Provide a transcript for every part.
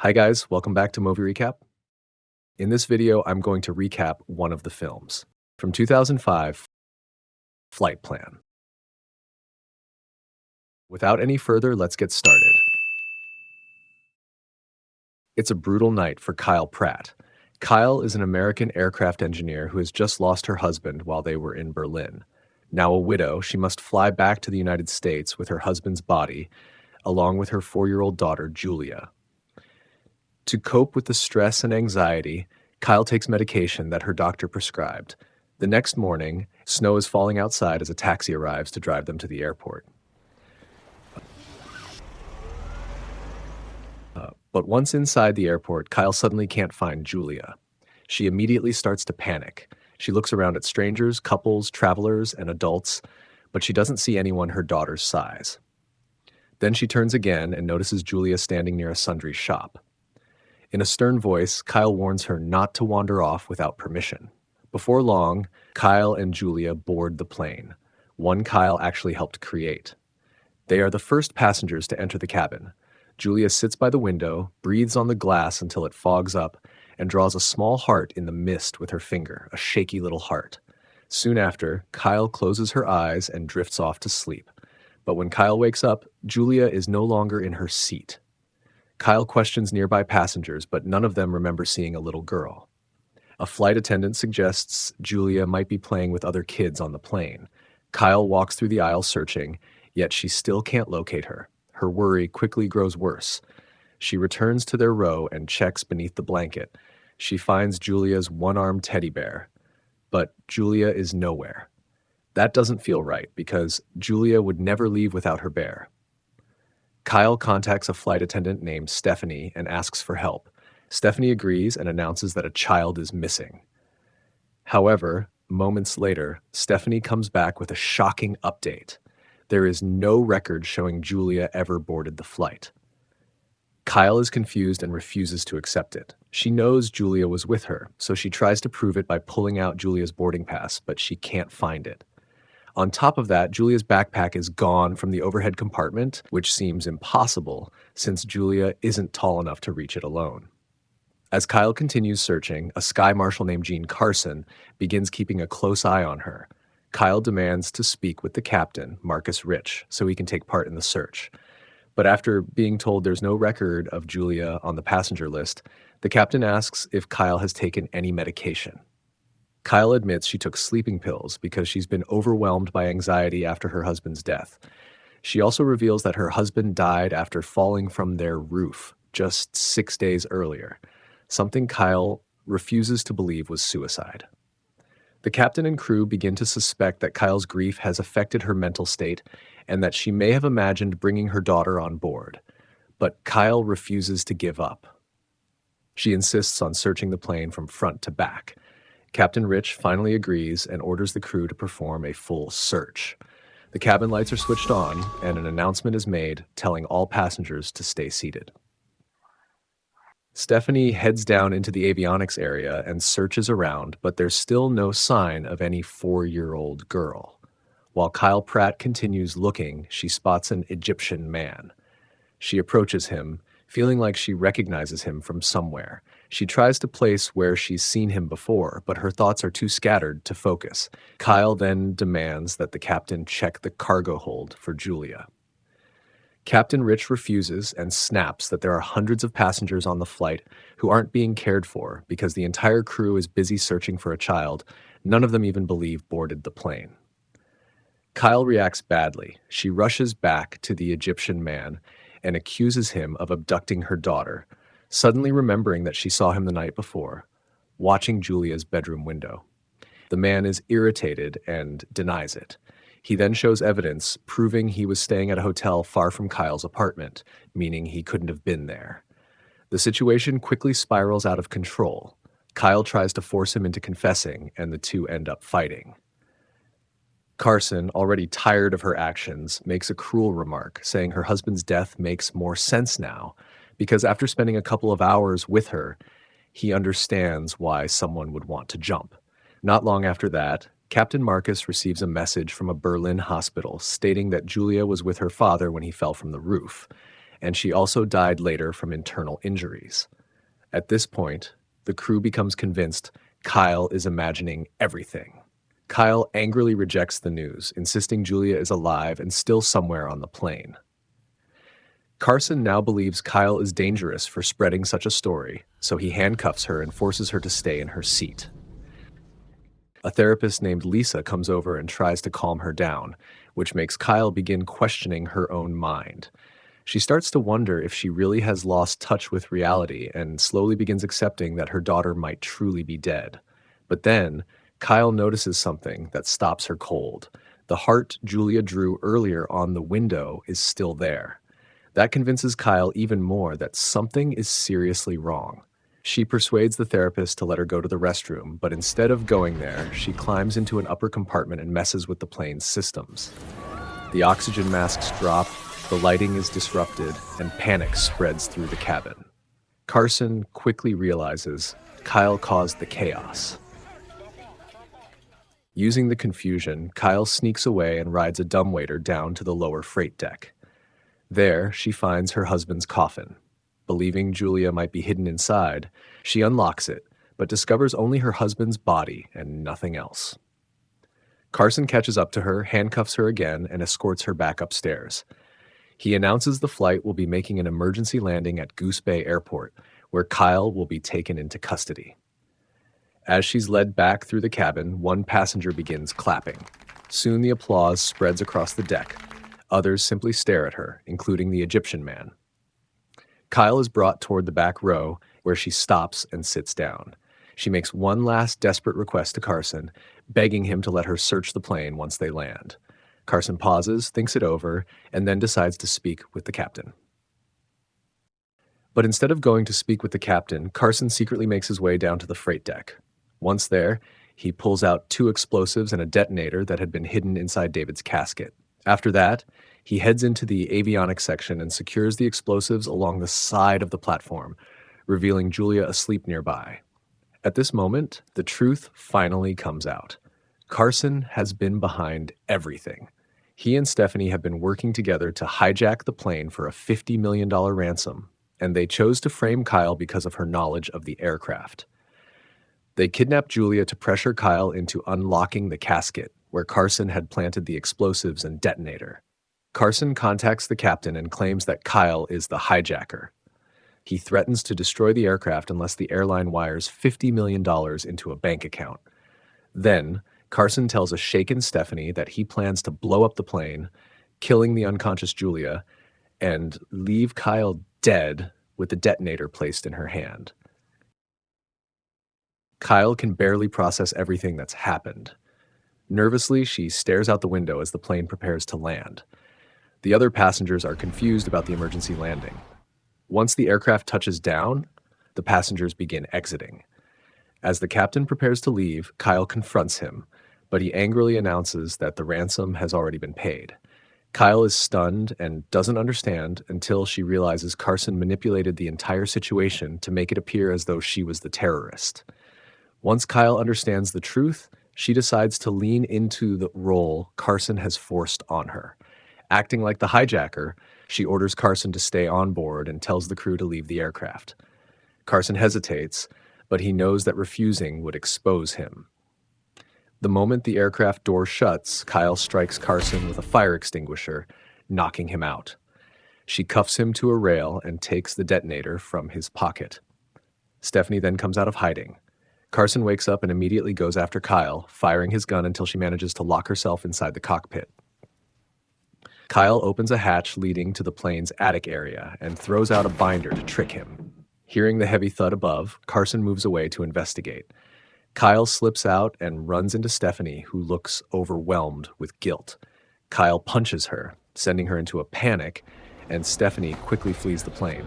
Hi guys, welcome back to Movie Recap. In this video, I'm going to recap one of the films. From 2005, Flight Plan. Without any further, let's get started. It's a brutal night for Kyle Pratt. Kyle is an American aircraft engineer who has just lost her husband while they were in Berlin. Now a widow, she must fly back to the United States with her husband's body, along with her 4-year-old daughter, Julia. To cope with the stress and anxiety, Kyle takes medication that her doctor prescribed. The next morning, snow is falling outside as a taxi arrives to drive them to the airport. But once inside the airport, Kyle suddenly can't find Julia. She immediately starts to panic. She looks around at strangers, couples, travelers, and adults, but she doesn't see anyone her daughter's size. Then she turns again and notices Julia standing near a sundry shop. In a stern voice, Kyle warns her not to wander off without permission. Before long, Kyle and Julia board the plane, one Kyle actually helped create. They are the first passengers to enter the cabin. Julia sits by the window, breathes on the glass until it fogs up, and draws a small heart in the mist with her finger, a shaky little heart. Soon after, Kyle closes her eyes and drifts off to sleep. But when Kyle wakes up, Julia is no longer in her seat. Kyle questions nearby passengers, but none of them remember seeing a little girl. A flight attendant suggests Julia might be playing with other kids on the plane. Kyle walks through the aisle searching, yet she still can't locate her. Her worry quickly grows worse. She returns to their row and checks beneath the blanket. She finds Julia's one-armed teddy bear, but Julia is nowhere. That doesn't feel right because Julia would never leave without her bear. Kyle contacts a flight attendant named Stephanie and asks for help. Stephanie agrees and announces that a child is missing. However, moments later, Stephanie comes back with a shocking update. There is no record showing Julia ever boarded the flight. Kyle is confused and refuses to accept it. She knows Julia was with her, so she tries to prove it by pulling out Julia's boarding pass, but she can't find it. On top of that, Julia's backpack is gone from the overhead compartment, which seems impossible since Julia isn't tall enough to reach it alone. As Kyle continues searching, a sky marshal named Gene Carson begins keeping a close eye on her. Kyle demands to speak with the captain, Marcus Rich, so he can take part in the search. But after being told there's no record of Julia on the passenger list, the captain asks if Kyle has taken any medication. Kyle admits she took sleeping pills because she's been overwhelmed by anxiety after her husband's death. She also reveals that her husband died after falling from their roof just 6 days earlier, something Kyle refuses to believe was suicide. The captain and crew begin to suspect that Kyle's grief has affected her mental state and that she may have imagined bringing her daughter on board. But Kyle refuses to give up. She insists on searching the plane from front to back. Captain Rich finally agrees and orders the crew to perform a full search. The cabin lights are switched on and an announcement is made telling all passengers to stay seated. Stephanie heads down into the avionics area and searches around, but there's still no sign of any 4-year-old girl. While Kyle Pratt continues looking, she spots an Egyptian man. She approaches him, feeling like she recognizes him from somewhere. She tries to place where she's seen him before, but her thoughts are too scattered to focus. Kyle then demands that the captain check the cargo hold for Julia. Captain Rich refuses and snaps that there are hundreds of passengers on the flight who aren't being cared for because the entire crew is busy searching for a child. None of them even believe boarded the plane. Kyle reacts badly. She rushes back to the Egyptian man and accuses him of abducting her daughter, suddenly remembering that she saw him the night before, watching Julia's bedroom window. The man is irritated and denies it. He then shows evidence proving he was staying at a hotel far from Kyle's apartment, meaning he couldn't have been there. The situation quickly spirals out of control. Kyle tries to force him into confessing, and the two end up fighting. Carson, already tired of her actions, makes a cruel remark, saying her husband's death makes more sense now, because after spending a couple of hours with her, he understands why someone would want to jump. Not long after that, Captain Marcus receives a message from a Berlin hospital stating that Julia was with her father when he fell from the roof, and she also died later from internal injuries. At this point, the crew becomes convinced Kyle is imagining everything. Kyle angrily rejects the news, insisting Julia is alive and still somewhere on the plane. Carson now believes Kyle is dangerous for spreading such a story, so he handcuffs her and forces her to stay in her seat. A therapist named Lisa comes over and tries to calm her down, which makes Kyle begin questioning her own mind. She starts to wonder if she really has lost touch with reality and slowly begins accepting that her daughter might truly be dead. But then, Kyle notices something that stops her cold. The heart Julia drew earlier on the window is still there. That convinces Kyle even more that something is seriously wrong. She persuades the therapist to let her go to the restroom, but instead of going there, she climbs into an upper compartment and messes with the plane's systems. The oxygen masks drop, the lighting is disrupted, and panic spreads through the cabin. Carson quickly realizes Kyle caused the chaos. Using the confusion, Kyle sneaks away and rides a dumbwaiter down to the lower freight deck. There, she finds her husband's coffin. Believing Julia might be hidden inside, she unlocks it, but discovers only her husband's body and nothing else. Carson catches up to her, handcuffs her again, and escorts her back upstairs. He announces the flight will be making an emergency landing at Goose Bay Airport, where Kyle will be taken into custody. As she's led back through the cabin, one passenger begins clapping. Soon the applause spreads across the deck. Others simply stare at her, including the Egyptian man. Kyle is brought toward the back row, where she stops and sits down. She makes one last desperate request to Carson, begging him to let her search the plane once they land. Carson pauses, thinks it over, and then decides to speak with the captain. But instead of going to speak with the captain, Carson secretly makes his way down to the freight deck. Once there, he pulls out 2 explosives and a detonator that had been hidden inside David's casket. After that, he heads into the avionics section and secures the explosives along the side of the platform, revealing Julia asleep nearby. At this moment, the truth finally comes out. Carson has been behind everything. He and Stephanie have been working together to hijack the plane for a $50 million ransom, and they chose to frame Kyle because of her knowledge of the aircraft. They kidnapped Julia to pressure Kyle into unlocking the casket, where Carson had planted the explosives and detonator. Carson contacts the captain and claims that Kyle is the hijacker. He threatens to destroy the aircraft unless the airline wires $50 million into a bank account. Then, Carson tells a shaken Stephanie that he plans to blow up the plane, killing the unconscious Julia, and leave Kyle dead with the detonator placed in her hand. Kyle can barely process everything that's happened. Nervously, she stares out the window as the plane prepares to land. The other passengers are confused about the emergency landing. Once the aircraft touches down, the passengers begin exiting. As the captain prepares to leave, Kyle confronts him, but he angrily announces that the ransom has already been paid. Kyle is stunned and doesn't understand until she realizes Carson manipulated the entire situation to make it appear as though she was the terrorist. Once Kyle understands the truth, she decides to lean into the role Carson has forced on her. Acting like the hijacker, she orders Carson to stay on board and tells the crew to leave the aircraft. Carson hesitates, but he knows that refusing would expose him. The moment the aircraft door shuts, Kyle strikes Carson with a fire extinguisher, knocking him out. She cuffs him to a rail and takes the detonator from his pocket. Stephanie then comes out of hiding. Carson wakes up and immediately goes after Kyle, firing his gun until she manages to lock herself inside the cockpit. Kyle opens a hatch leading to the plane's attic area and throws out a binder to trick him. Hearing the heavy thud above, Carson moves away to investigate. Kyle slips out and runs into Stephanie, who looks overwhelmed with guilt. Kyle punches her, sending her into a panic, and Stephanie quickly flees the plane.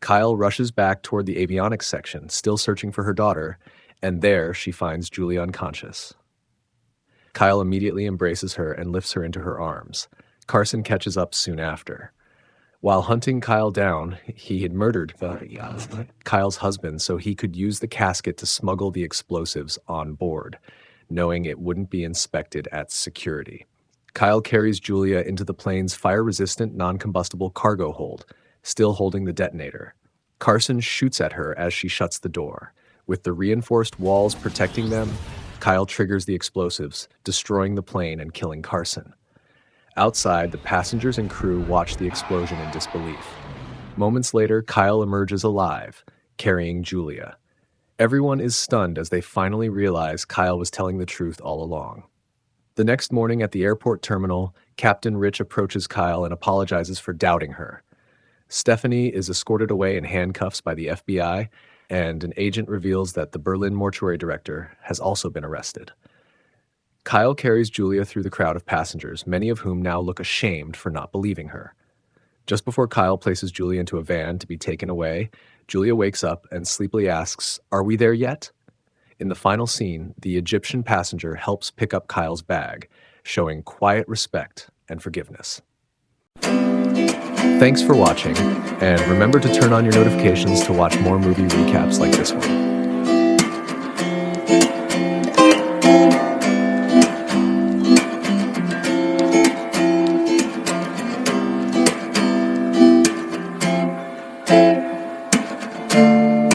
Kyle rushes back toward the avionics section, still searching for her daughter, and there she finds Julia unconscious. Kyle immediately embraces her and lifts her into her arms. Carson catches up soon after. While hunting Kyle down, he had murdered Kyle's husband so he could use the casket to smuggle the explosives on board, knowing it wouldn't be inspected at security. Kyle carries Julia into the plane's fire-resistant, non-combustible cargo hold, still holding the detonator. Carson shoots at her as she shuts the door. With the reinforced walls protecting them, Kyle triggers the explosives, destroying the plane and killing Carson. Outside, the passengers and crew watch the explosion in disbelief. Moments later, Kyle emerges alive, carrying Julia. Everyone is stunned as they finally realize Kyle was telling the truth all along. The next morning at the airport terminal, Captain Rich approaches Kyle and apologizes for doubting her. Stephanie is escorted away in handcuffs by the FBI, and an agent reveals that the Berlin mortuary director has also been arrested. Kyle carries Julia through the crowd of passengers, many of whom now look ashamed for not believing her. Just before Kyle places Julia into a van to be taken away, Julia wakes up and sleepily asks, "Are we there yet?" In the final scene, the Egyptian passenger helps pick up Kyle's bag, showing quiet respect and forgiveness. Thanks for watching, and remember to turn on your notifications to watch more movie recaps like this one.